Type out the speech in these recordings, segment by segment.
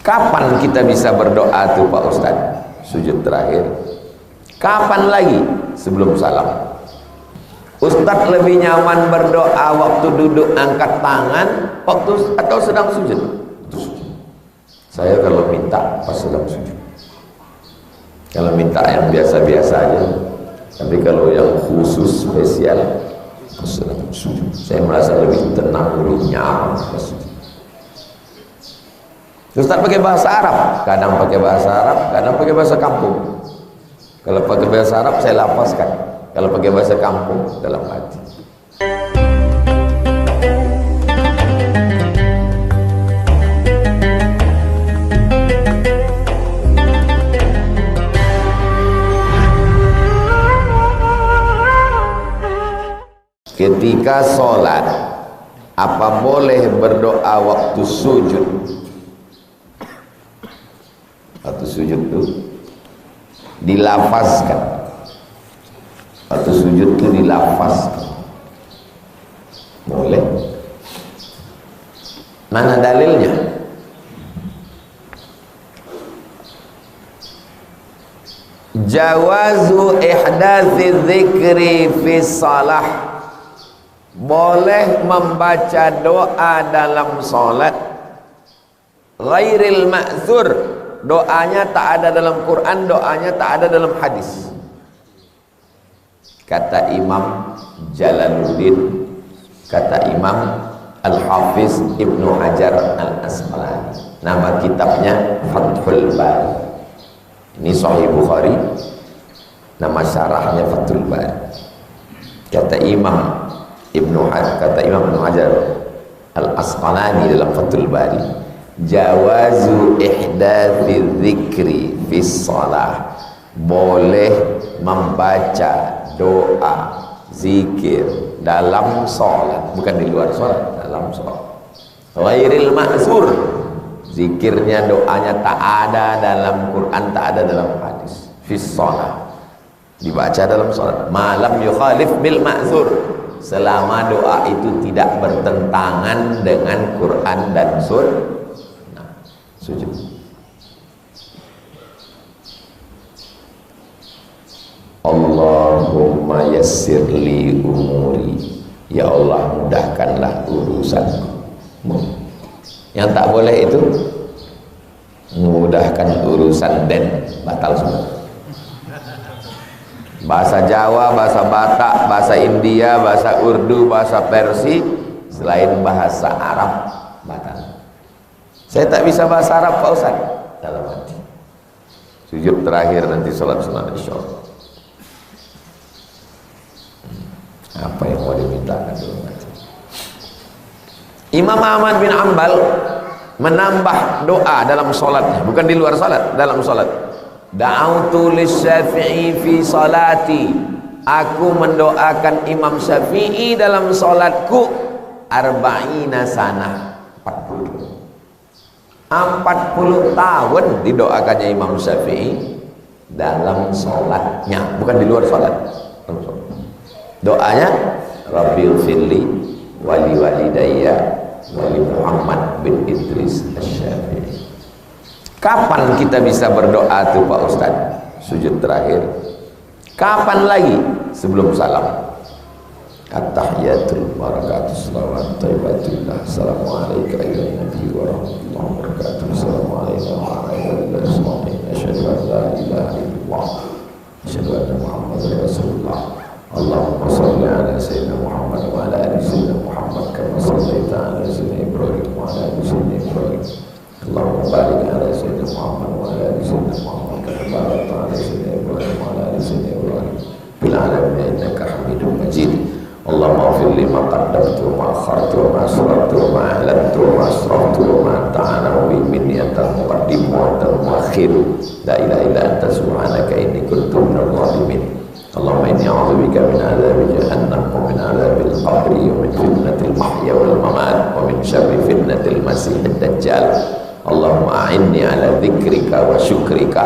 Kapan kita bisa berdoa tuh Pak Ustadz? Sujud terakhir. Kapan lagi? Sebelum salam. Ustadz lebih nyaman berdoa waktu duduk angkat tangan atau sedang sujud? Saya kalau minta pas sedang sujud. Kalau minta yang biasa-biasa aja. Tapi kalau yang khusus spesial pas sedang sujud. Saya merasa lebih tenang, lebih nyaman pas sujud. Ustaz pakai bahasa Arab, kadang pakai bahasa Arab, kadang pakai bahasa kampung. Kalau pakai bahasa Arab saya lafazkan, kalau pakai bahasa kampung dalam hati. Ketika sholat, apa boleh berdoa waktu sujud? Waktu sujud itu dilafazkan. Waktu sujud itu dilafazkan. Boleh. Mana dalilnya? Jawazu ihdatsi dzikri fi shalah. Boleh membaca doa dalam salat ghairil ma'zur. Doanya tak ada dalam Quran, doanya tak ada dalam hadis. Kata Imam Jalaluddin, kata Imam Al-Hafiz Ibnu Hajar Al-Asqalani. Nama kitabnya Fathul Bari. Ini Sahih Bukhari. Nama syarahnya Fathul Bari. Kata Imam Ibnu Hajar Al-Asqalani dalam Fathul Bari, jawazu ihdatsi dzikri fi shalah, boleh membaca doa zikir dalam salat, bukan di luar salat, dalam salat. Ghairil ma'zur, zikirnya doanya tak ada dalam Quran, tak ada dalam hadis. Fi shalah, dibaca dalam salat. Malam yukhalif bil ma'zur, selama doa itu tidak bertentangan dengan Quran dan sunnah. Sujud. Allahumma yassir li umuri, ya Allah mudahkanlah urusanku. Yang tak boleh itu mudahkan urusan dan batal semua. Bahasa Jawa, bahasa Batak, bahasa India, bahasa Urdu, bahasa Persia, selain bahasa Arab batal. Saya tak bisa bahasa Arab Pak Ustaz, dalam hati. Sujud terakhir nanti sholat sunat Isya. Apa yang mau dimintakan dalam hati? Imam Ahmad bin Hanbal menambah doa dalam sholatnya, bukan di luar sholat, dalam sholat. Da'autu lisyafi'i fi salati, aku mendoakan Imam Syafi'i dalam sholatku arba'ina sanah, 40 tahun didoakannya Imam Syafi'i dalam sholatnya, bukan di luar sholat. Doanya Rabbil firli wali walidayya wali Muhammad bin Idris Asy-Syafi'i. Kapan kita bisa berdoa tuh Pak Ustaz? Sujud terakhir. Kapan lagi? Sebelum salam. At-tahiyatul barakatus salawat thayyibatullah. Assalamualaikum warahmatullahi wabarakatuh. Assalamualaikum warahmatullahi wabarakatuh. Asyhadu an la ilaha illallah. Asyhadu anna Muhammadar Rasulullah. Allahumma shalli ala sayyidina Muhammad wa ala ali sayyidina Muhammad kama shallaita ala sayyidina Ibrahim wa ala ali sayyidina Ibrahim. Allahumma barik ala sayyidina Muhammad wa ala ali sayyidina Muhammad kama barakta ala sayyidina Ibrahim wa ala ali sayyidina Ibrahim fil alamin innaka Hamidum Majid. Allahumma ighfir li ma qaddamtu wa ma akhartu wa ma asrartu wa ma a'lantu wa ma asraftu wa ma anta a'lamu bihi minni antal muqaddim wa antal muakhir. La ilaha illa anta subhanaka inni kuntu minadh dhalimin. Allahumma inni a'udzubika min adzabi jahannam wa min adzabil qabri wa min fitnatil mahya wal mamat wa min syarri fitnatil masiihid dajjal. Allahumma a'inni ala dzikrika wa syukrika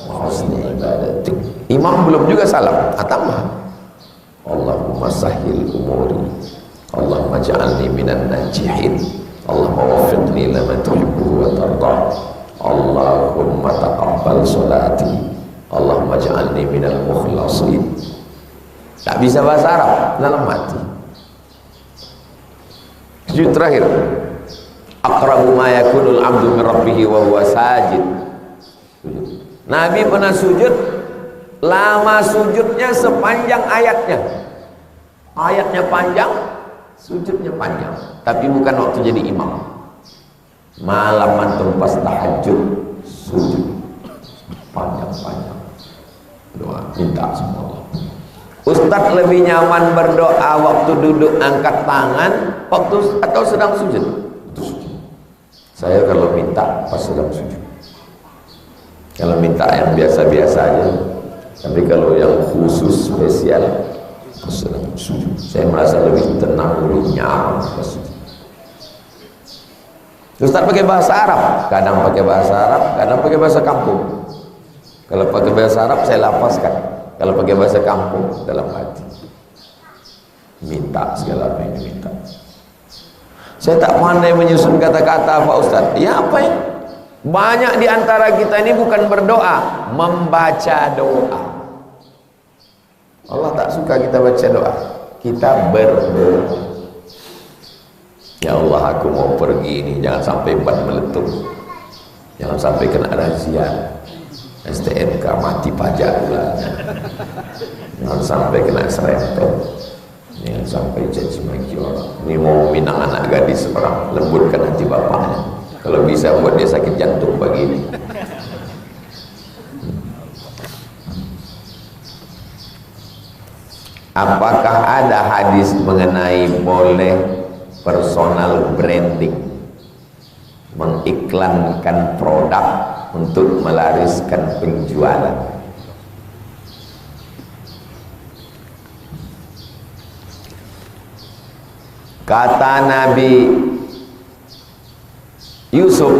wa husni ibadatik. Imam belum juga salam, tambah. Allahumma sahhil umuri, Allahumma ja'alni minan najihin, Allahumma waffiqni lama tuhibbu wa tarda, taqabbal salati, Allahumma ja'alni minal mukhlasin. Tak bisa bahasa Arab dalam hati. Sujud terakhir, aqrabu ma yakunul abdu min rabbih wa huwa sajid. Nabi pernah sujud, lama sujudnya sepanjang ayatnya. Ayatnya panjang, sujudnya panjang, tapi bukan waktu jadi imam. Malam antum pas tahajud sujud panjang-panjang, doa minta sama Allah. Ustaz lebih nyaman berdoa waktu duduk angkat tangan waktu atau sedang sujud? Saya kalau minta pas sedang sujud. Kalau minta yang biasa-biasa aja, tapi kalau yang khusus spesial pas sedang sujud. Saya merasa lebih tenang, lebih nyaman pas sujud. Ustaz pakai bahasa Arab, kadang pakai bahasa Arab, kadang pakai bahasa kampung. Kalau pakai bahasa Arab saya lafazkan, kalau pakai bahasa kampung dalam hati. Minta segala apa yang diminta. Saya tak pandai menyusun kata-kata Pak Ustaz. Ya apa ya? Banyak di antara kita ini bukan berdoa, membaca doa. Allah tak suka kita baca doa, kita berdoa. Ya Allah, aku mau pergi ini, jangan sampai ban meletup, jangan sampai kena razia STNK, mati pajak pula, jangan sampai kena serempet, jangan sampai caci maki orang. Ini mau minang anak gadis orang, lembutkan hati bapaknya, kalau bisa buat dia sakit jantung pagi ini. Apakah ada hadis mengenai boleh personal branding, mengiklankan produk untuk melariskan penjualan? Kata Nabi Yusuf,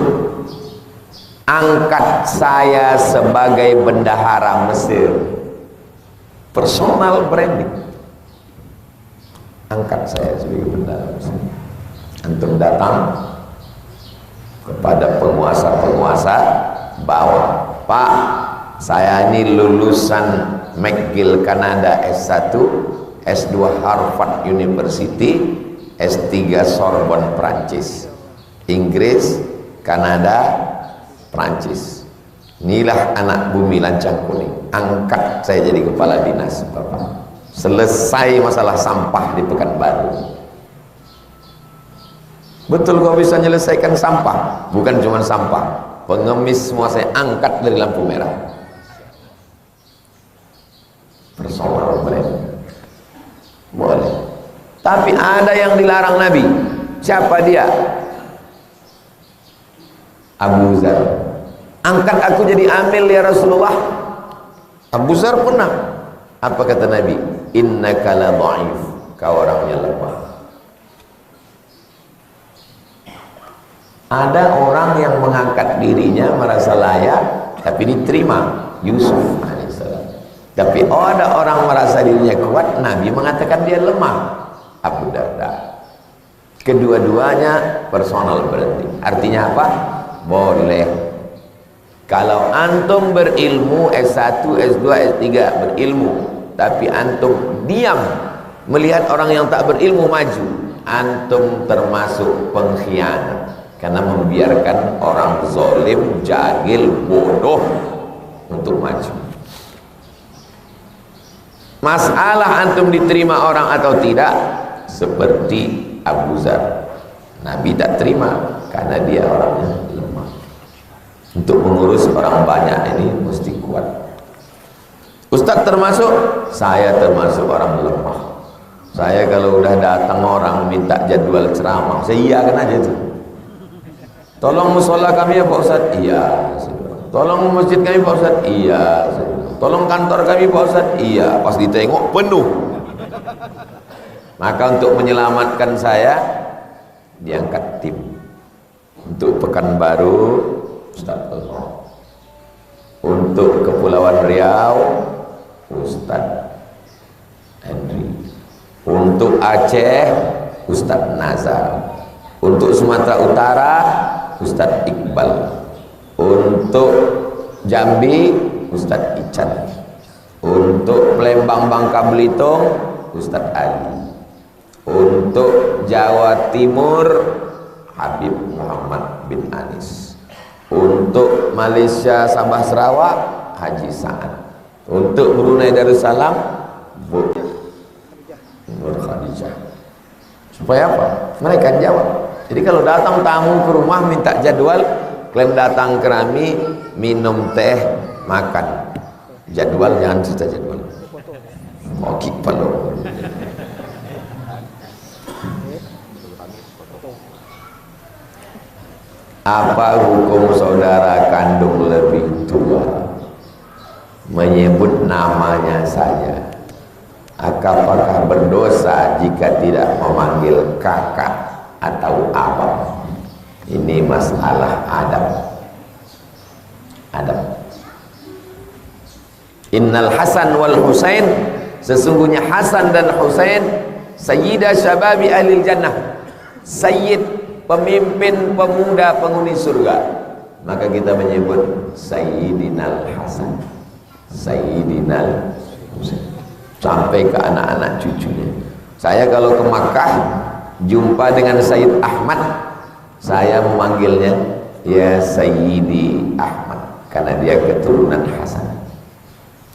angkat saya sebagai bendahara Mesir. Personal branding, angkat saya sebagai bendahara Mesir. Antum datang kepada penguasa-penguasa bawah, Pak, saya ini lulusan McGill Kanada S1, S2 Harvard University, S3 Sorbonne Prancis, Inggris, Kanada, Prancis. Inilah anak bumi lancang kuning, angkat saya jadi kepala dinas Bapak. Selesai masalah sampah di Pekanbaru. Betul kau bisa menyelesaikan sampah, bukan cuma sampah, pengemis semua saya angkat dari lampu merah. Personal brand boleh, tapi ada yang dilarang Nabi. Siapa dia? Abu Zar. Angkat aku jadi amil ya Rasulullah. Abu Zar pernah. Apa kata Nabi? Innaka la dha'if, kau orangnya lemah. Ada orang yang mengangkat dirinya merasa layak, tapi diterima. Yusuf alaihissalam. Tapi ada orang merasa dirinya kuat, Nabi mengatakan dia lemah. Abu Darda. Kedua-duanya personal branding. Artinya apa? Boleh. Kalau antum berilmu S1, S2, S3 berilmu, tapi antum diam melihat orang yang tak berilmu maju, antum termasuk pengkhianat. Karena membiarkan orang zalim, jahil, bodoh untuk maju. Masalah antum diterima orang atau tidak, seperti Abu Zar. Nabi tak terima karena dia orangnya lemah. Untuk mengurus orang banyak ini mesti kuat. Ustaz termasuk? Saya termasuk orang lemah. Saya kalau udah datang orang minta jadwal ceramah, saya iyakan aja itu. Tolong musola kami ya Pak Ustaz. Iya. Tolong masjid kami Pak Ustaz. Iya. Tolong kantor kami Pak Ustaz. Iya. Pas ditengok penuh. Maka untuk menyelamatkan saya, diangkat tim. Untuk Pekanbaru, Ustaz Allah. Untuk Kepulauan Riau, Ustaz Henry. Untuk Aceh, Ustaz Nazar. Untuk Sumatera Utara, Ustaz Iqbal. Untuk Jambi Ustadz Ican, untuk Palembang Bangka Belitung Ustadz Ali, untuk Jawa Timur Habib Muhammad bin Anis, untuk Malaysia Sabah Sarawak Haji Sa'ad, untuk Brunei Darussalam Bu Nur Khadijah. Supaya apa? Mereka jawab. Jadi kalau datang tamu ke rumah minta jadwal, kalian datang ke kami minum teh, makan. Jadwal, jangan cerita jadwal. Oke, perlu. Apa hukum saudara kandung lebih tua menyebut namanya saja? Apakah berdosa jika tidak memanggil kakak atau abang? Ini masalah adab. Adab. Innal Hasan wal Husain, sesungguhnya Hasan dan Husain sayyida syababi ahlil jannah, sayyid, pemimpin pemuda penghuni surga. Maka kita menyebut Sayyidinal Hasan, Sayyidinal Husain, sampai ke anak-anak cucunya. Saya kalau ke Makkah jumpa dengan Sayyid Ahmad, saya memanggilnya ya Sayyidi Ahmad, karena dia keturunan Hasan.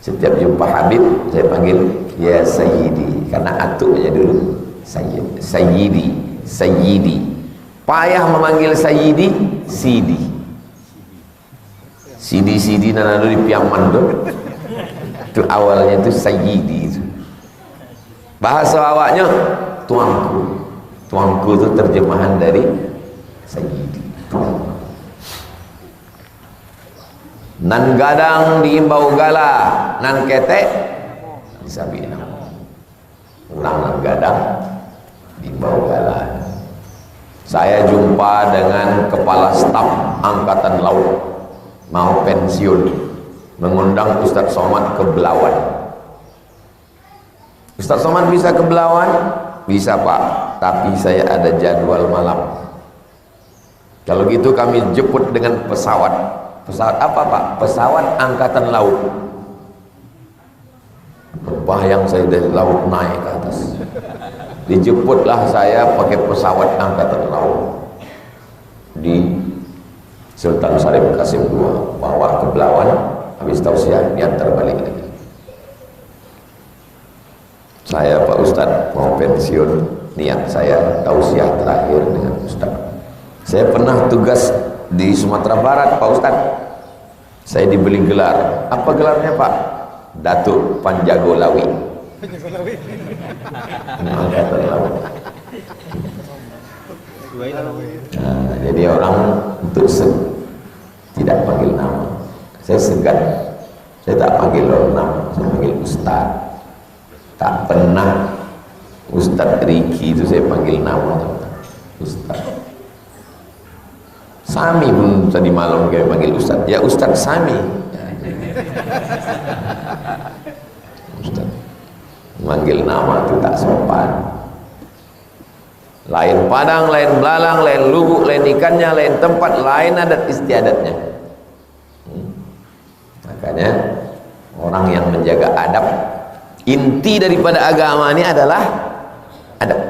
Setiap jumpa Habib saya panggil ya Sayyidi, karena atuknya dulu Sayyid, Sayyidi, Sayyidi. Payah memanggil Sayyidi, Sidi. Sidi nana di Piaman itu awalnya itu Sayyidi itu. Bahasa awaknya tuanku. Tuanku itu terjemahan dari Sayyidi, tuanku. Nan gadang diimbau gala, nan ketek disabina. Ulang nan gadang diimbau gala. Saya jumpa dengan kepala staf angkatan laut mau pensiun, mengundang Ustadz Somad ke Belawan. Ustadz Somad bisa ke Belawan? Bisa Pak, tapi saya ada jadwal malam. Kalau gitu kami jemput dengan pesawat. Pesawat apa Pak? Pesawat angkatan laut. Berbayang saya dari laut naik ke atas. Dijemputlah saya pakai pesawat angkatan laut di Sultan Syarif Qasim II, bawa ke Belawan, habis tausiah diantar balik lagi. Saya Pak Ustadz mau pensiun, niat saya tausiah terakhir dengan Ustadz. Saya pernah tugas di Sumatera Barat Pak Ustadz, saya dibeli gelar. Apa gelarnya Pak? Datuk Panjago Lawi. Angkatan laut. Nah, jadi orang untuk tidak panggil nama. Saya segan, saya tak panggil nama, saya panggil Ustaz. Tak pernah Ustaz Riki itu saya panggil nama, Ustaz. Sami pun tadi malam kami panggil Ustaz, ya Ustaz Sami. Ustaz. Manggil nama itu tak sopan. Lain Padang, lain Belalang, lain Lubuk, lain ikannya, lain tempat, lain adat istiadatnya. Makanya orang yang menjaga adab, inti daripada agama ini adalah adab.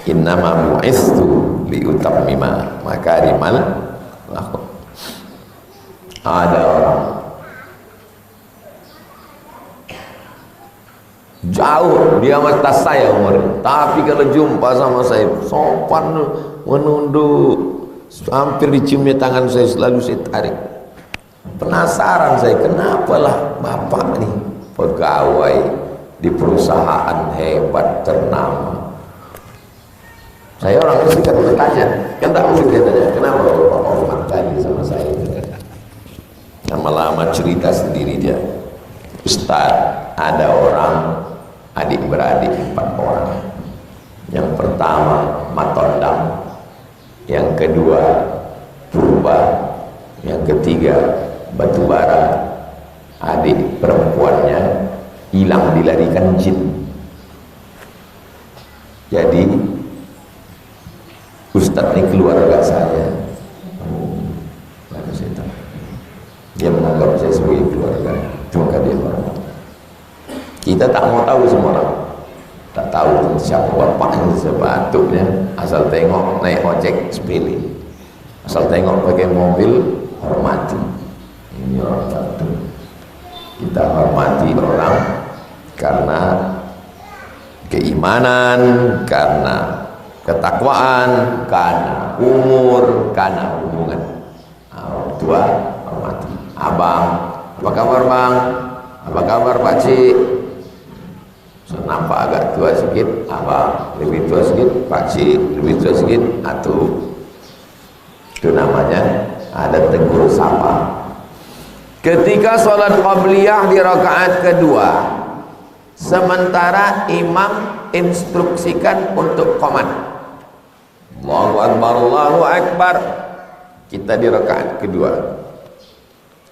Innama bu'istu liutammima makarimal akhlaq. Ada orang jauh dia mata saya umurnya, tapi kalau jumpa sama saya sopan, menunduk, hampir diciumnya tangan saya, selalu saya tarik. Penasaran saya, kenapalah bapak nih pegawai di perusahaan hebat ternama. Saya orang itu kan bertanya, kan tak mungkin dia tanya, kenapa Bapak Muhammad tadi sama saya? Lama-lama cerita sendiri dia. Ustaz, ada orang adik-beradik 4 orang. Yang pertama Matondang, yang kedua Purba, yang ketiga Batubara. Adik perempuannya hilang dilarikan jin. Jadi Ustaz ini keluarga saya, Maka saya tahu dia menganggap saya sebagai keluarga, maka dia hormat. Kita tak mau tahu semua orang, tak tahu siapa bapaknya, siapa atuknya, asal tengok naik ojek sepele, asal tengok pakai mobil hormati. Ini orang satu. Kita hormati orang karena keimanan, karena ketakwaan, karena umur, karena hubungan. Orang tua hormati. Abang, apa kabar bang? Apa kabar pakcik? So, nampak agak tua sikit, abang. Lebih tua sikit, pakcik. Lebih tua sikit, atuk. Itu namanya ada tegur sapa. Ketika sholat qabliyah di rakaat kedua, sementara imam instruksikan untuk qomat, Allahu Akbar, Allahu Akbar, kita di rakaat kedua,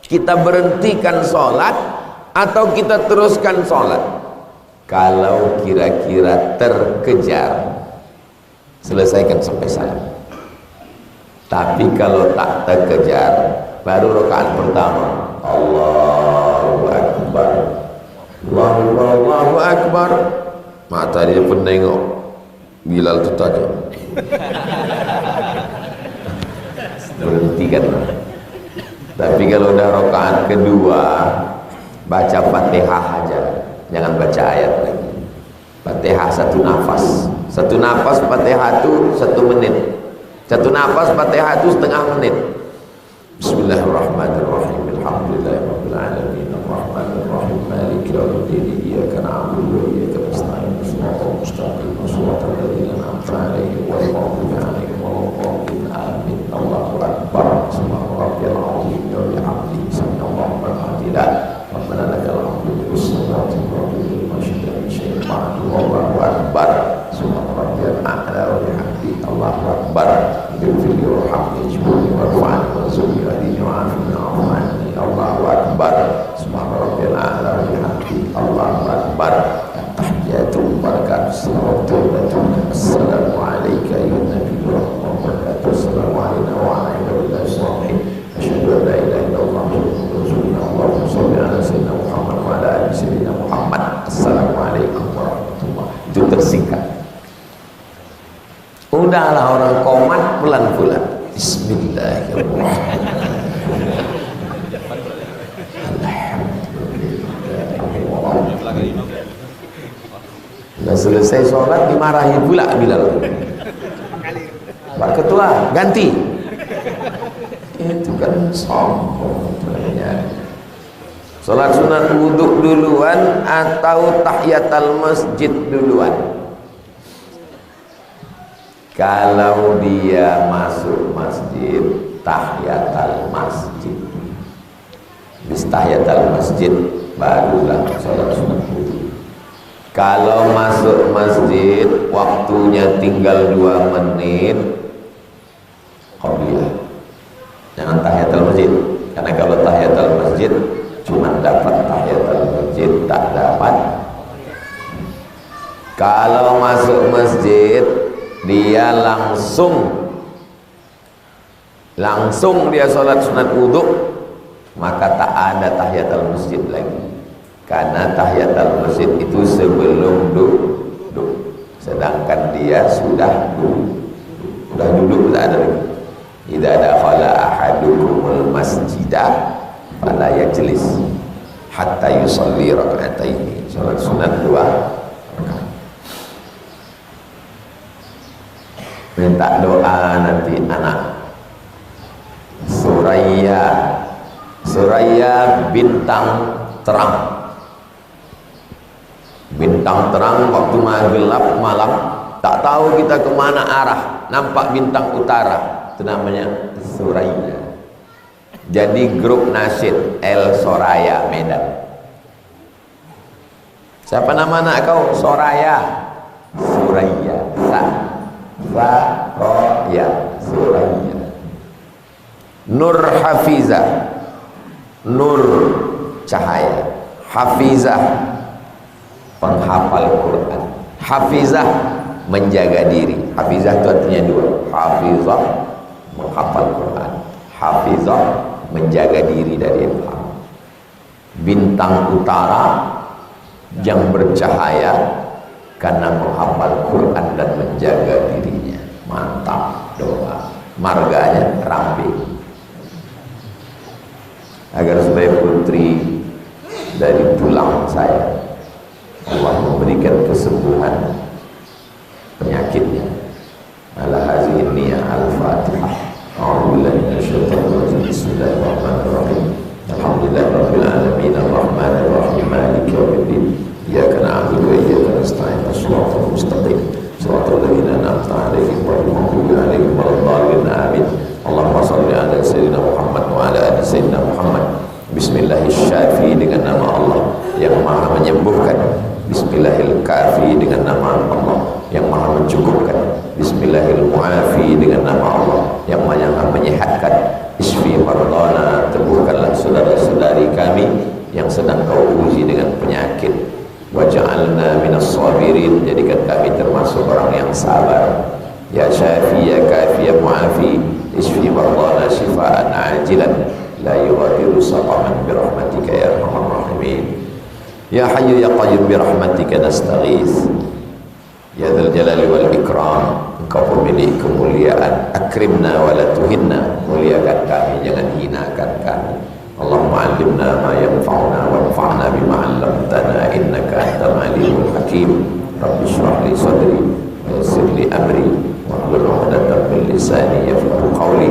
kita berhentikan sholat atau kita teruskan sholat? Kalau kira-kira terkejar, selesaikan sampai salam. Tapi kalau tak terkejar, baru rakaat pertama Allahu Akbar, Allahu Akbar, mata dia pun tengok Bilal tu tajam, berhentikan. Tapi kalau dah rakaat kedua, baca Fatihah aja, jangan baca ayat lagi. Fatihah satu nafas, satu nafas Fatihah itu 1 menit, satu nafas Fatihah itu setengah menit. Bismillahirrahmanirrahim. Alhamdulillahirabbil alamin. Arrahmanirrahim. Maliki yaumiddin. Iyyaka na'budu wa iyyaka nasta'in. Shiratal mustaqim. Shiratal ladzina an'amta 'alaihim ghairil maghdubi 'alaihim waladdallin. Amin. Allahu akbar. Subhana rabbiyal 'azim wa bihamdihi. Subhanallahu wa bihamdihi. Rabbana lakal hamdu bis salati wa bil masyidati syaitan. Allahu akbar. Subhana rabbiyal a'la wa bihamdihi. Allahu akbar. Bil warhamni warfa'ni warzuqni wa'afini wa'afani. Allahu akbar. Subhana rabbiyal a'la wa bihamdihi. Allahu akbar. Tahiyatu barakatuh salawatu. Assalamu alayka ya nabi wa barakatuh. Assalamu alayna wa ala ibadillahi sholihin. Asyhadu an la ilaha illallah wa rasulullah. Allahumma shalli ala sayyidina Muhammad wa ala ali sayyidina Muhammad. Assalamualaikum warahmatullahi. Itu tersingkat. Udahlah orang qomat pelan-pelan. Bismillahirrahmanirrahim. Sudah selesai sholat dimarahi pula Bilal. Pak Ketua ganti. Itu kan sombong. Sholat sunat wudhu duluan atau tahiyatul masjid duluan? Kalau dia masuk masjid, tahiyatul masjid. Habis tahiyatul masjid barulah sholat sunat wudhu. Kalau masuk masjid waktunya tinggal 2 menit, qabliyah. Jangan tahiyatul masjid, karena kalau tahiyatul masjid cuma dapat tahiyatul masjid, tak dapat. Kalau masuk masjid dia langsung dia sholat sunat wudhu, maka tak ada tahiyatul masjid lagi, karena tahiyatul masjid itu sebelum duduk, sedangkan dia sudah duduk tak ada lagi. Idza dakhala ahadukumul masjidah fala yajlis hatta yusalli rak'ataini. Salat sunat 2 rakaat. Minta doa nanti anak Suraya bintang terang. Bintang terang waktu gelap malam, tak tahu kita kemana arah, nampak bintang utara, itu namanya Suraya. Jadi grup nasyid El Soraya Medan. Siapa nama anak kau? Soraya. Suraya. Roya. Suraya. Nur Hafizah. Nur cahaya. Hafizah penghafal Quran. Hafizah menjaga diri. Hafizah itu artinya 2. Hafizah menghafal Quran. Hafizah, menjaga diri dari ilham. Bintang utara yang bercahaya karena menghafal Quran dan menjaga dirinya. Mantap doa. Marganya ramping. Agar supaya putri dari tulang saya, Allah memberikan kesembuhan penyakitnya. Ala hazihi niyah al-Fatihah. A'udzubillahi minasyaitonir rajim. Bismillahirrahmanirrahim. Alhamdulillahirabbil alamin arrahmanir rahim maliki yaumiddin. Iyyaka na'budu wa iyyaka nasta'in. Shiratal mustaqim. Shiratal ladzina an'amta 'alaihim ghairil maghdubi 'alaihim waladdallin. Amin. Allahumma shalli ala sayyidina Muhammad wa ala ali sayyidina Muhammad. Bismillahirrahmanirrahim dengan nama Allah yang Maha menyembuhkan. Bismillahirrahmanirrahim dengan nama Allah yang Maha mencukupkan. Bismillahirrahmanirrahim dengan nama Allah yang Maha menyehatkan. Isfi mardana, teguhkanlah saudara-saudari kami yang sedang kau uji dengan penyakit. Waj'alna minas sabirin, jadikan kami termasuk orang yang sabar. Ya Syafi, ya Kafi, ya Mu'afi, isfi mardana shifaan ajilan la yughadiru saqaman birahmatika ya arhamar rahimin. Ya Hayyu ya Qayyum birahmatika nastaghits. Ya Dzal Jalali wal Ikram, Engkau pemilik kemuliaan. Akrimna wa la tuhinna, muliakan kami, jangan hinakan kami. Allahumma 'allimna ma yanfa'una wanfa'na bima 'allamtana innaka antal alimul hakim. Rabbi shrah li sadri wa yassir li amri wahlul 'uqdatam min lisani yafqahu qawli.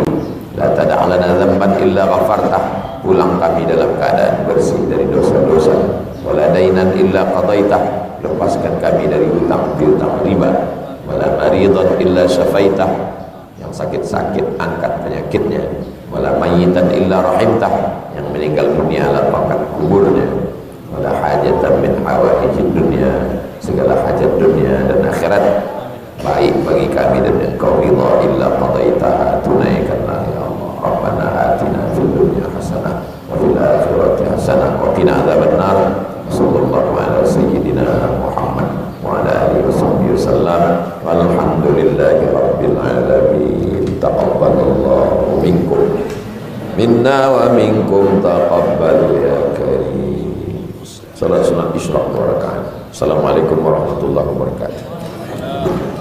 La tada' lana dzamban illa ghafartah, pulang kami dalam keadaan bersih dari dosa-dosa. Wala dainan illa qadaitah, lepaskan kami dari hutang piutang riba. Wala maridan illa syafaitah, yang sakit-sakit angkat penyakitnya. Wala mayyitan illa rahimtah, yang meninggal dunia lapangkan kuburnya. Wala hajatan min hawaijid dunya, segala hajat dunia dan akhirat baik bagi kami dan Engkau ridha illa qadaitaha, tunaikanlah ya Allah. Rabbana atina fid dunya hasanah wa fil akhirati hasanah wa qina adzabannar. Sallallahu ala sayyidina Muhammad wa ala alihi washabbihi wasallam. Walhamdulillahi rabbil alamin. Taqabbalallahu minkum minna wa minkum taqabbal ya karim. Salat sunat isyraq wa rakaat. Assalamualaikum warahmatullahi wabarakatuh.